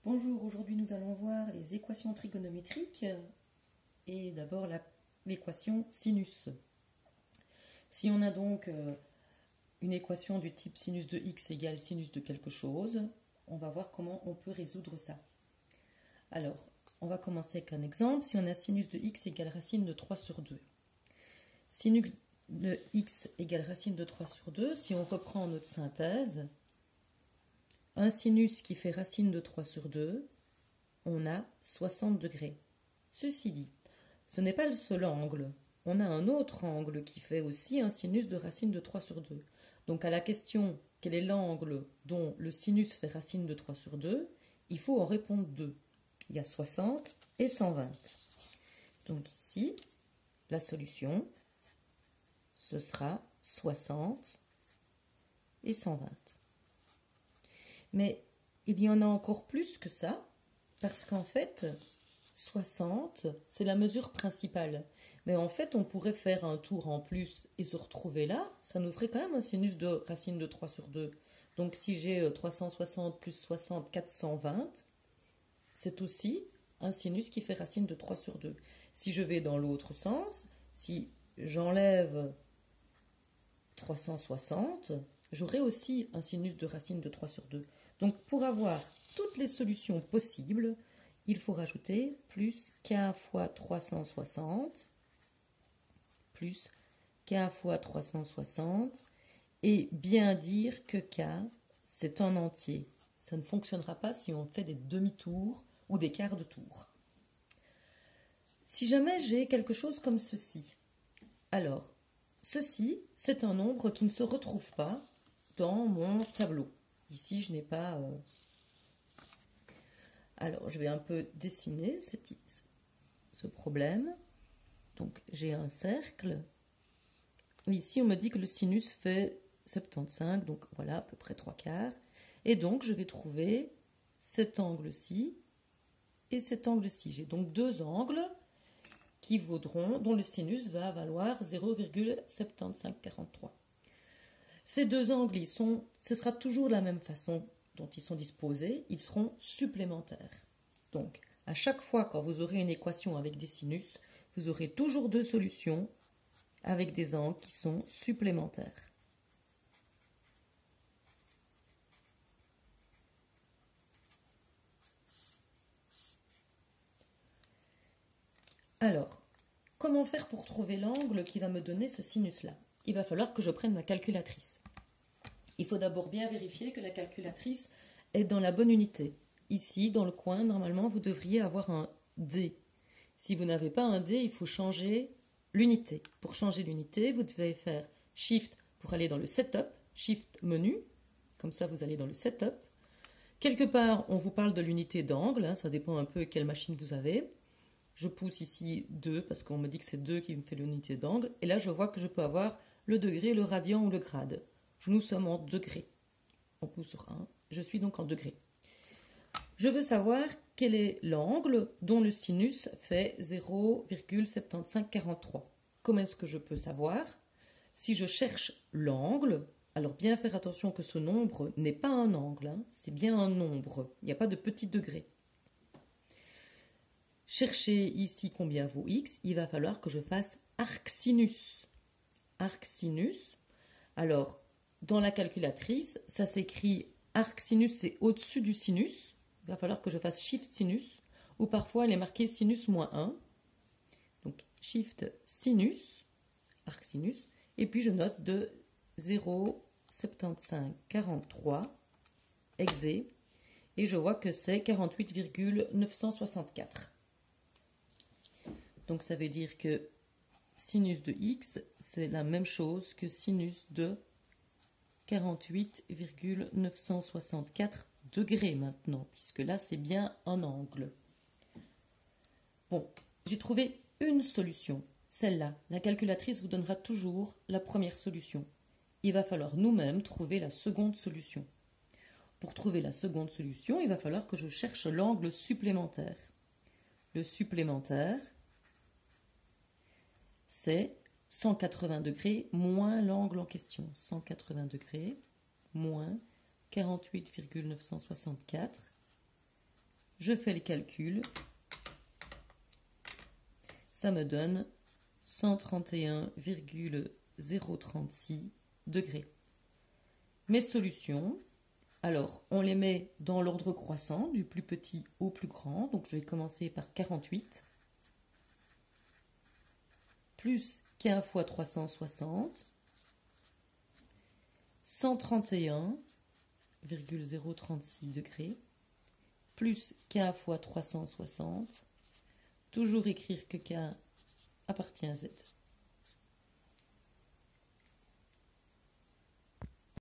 Bonjour, aujourd'hui nous allons voir les équations trigonométriques et d'abord l'équation sinus. Si on a donc une équation du type sinus de x égale sinus de quelque chose, on va voir comment on peut résoudre ça. Alors, on va commencer avec un exemple. Si on a sinus de x égale racine de 3 sur 2. Sinus de x égale racine de 3 sur 2, si on reprend notre synthèse, un sinus qui fait racine de 3 sur 2, on a 60 degrés. Ceci dit, ce n'est pas le seul angle. On a un autre angle qui fait aussi un sinus de racine de 3 sur 2. Donc à la question quel est l'angle dont le sinus fait racine de 3 sur 2, il faut en répondre deux. Il y a 60 et 120. Donc ici, la solution, ce sera 60 et 120. Mais il y en a encore plus que ça, parce qu'en fait, 60, c'est la mesure principale. Mais en fait, on pourrait faire un tour en plus et se retrouver là, ça nous ferait quand même un sinus de racine de 3 sur 2. Donc si j'ai 360 plus 60, 420, c'est aussi un sinus qui fait racine de 3 sur 2. Si je vais dans l'autre sens, si j'enlève 360, j'aurai aussi un sinus de racine de 3 sur 2. Donc pour avoir toutes les solutions possibles, il faut rajouter plus k fois 360 plus k fois 360 et bien dire que k, c'est un entier. Ça ne fonctionnera pas si on fait des demi-tours ou des quarts de tour. Si jamais j'ai quelque chose comme ceci, alors ceci, c'est un nombre qui ne se retrouve pas dans mon tableau. Ici, je n'ai pas... Alors, je vais un peu dessiner ce problème. Donc, j'ai un cercle. Ici, on me dit que le sinus fait 75, donc voilà, à peu près 3 quarts. Et donc, je vais trouver cet angle-ci et cet angle-ci. J'ai donc deux angles qui vaudront, dont le sinus va valoir 0,7543. Ces deux angles, ce sera toujours de la même façon dont ils sont disposés, ils seront supplémentaires. Donc, à chaque fois quand vous aurez une équation avec des sinus, vous aurez toujours deux solutions avec des angles qui sont supplémentaires. Alors, comment faire pour trouver l'angle qui va me donner ce sinus-là? Il va falloir que je prenne ma calculatrice. Il faut d'abord bien vérifier que la calculatrice est dans la bonne unité. Ici, dans le coin, normalement, vous devriez avoir un D. Si vous n'avez pas un D, il faut changer l'unité. Pour changer l'unité, vous devez faire Shift pour aller dans le Setup, Shift menu, comme ça vous allez dans le Setup. Quelque part, on vous parle de l'unité d'angle, ça dépend un peu quelle machine vous avez. Je pousse ici 2 parce qu'on me dit que c'est 2 qui me fait l'unité d'angle. Et là, je vois que je peux avoir le degré, le radian ou le grade. Nous sommes en degrés. On pousse sur 1. Je suis donc en degrés. Je veux savoir quel est l'angle dont le sinus fait 0,7543. Comment est-ce que je peux savoir? Si je cherche l'angle, alors bien faire attention que ce nombre n'est pas un angle, c'est bien un nombre. Il n'y a pas de petit degré. Chercher ici combien vaut x, il va falloir que je fasse arcsinus. Arcsinus, alors dans la calculatrice, ça s'écrit arcsinus, c'est au-dessus du sinus. Il va falloir que je fasse shift sinus, ou parfois il est marqué sinus moins 1. Donc shift sinus, arcsinus, et puis je note de 0,7543 exé, et je vois que c'est 48,964. Donc ça veut dire que sinus de x, c'est la même chose que sinus de 48,964 degrés maintenant, puisque là c'est bien un angle. Bon, j'ai trouvé une solution, celle-là. La calculatrice vous donnera toujours la première solution. Il va falloir nous-mêmes trouver la seconde solution. Pour trouver la seconde solution, il va falloir que je cherche l'angle supplémentaire. Le supplémentaire, c'est 180 degrés moins l'angle en question. 180 degrés moins 48,964 Je fais le calcul. Ça me donne 131,036 degrés. Mes solutions, alors on les met dans l'ordre croissant, du plus petit au plus grand. Donc je vais commencer par 48, plus K fois 360, 131,036 degrés, plus K fois 360, toujours écrire que K appartient à Z.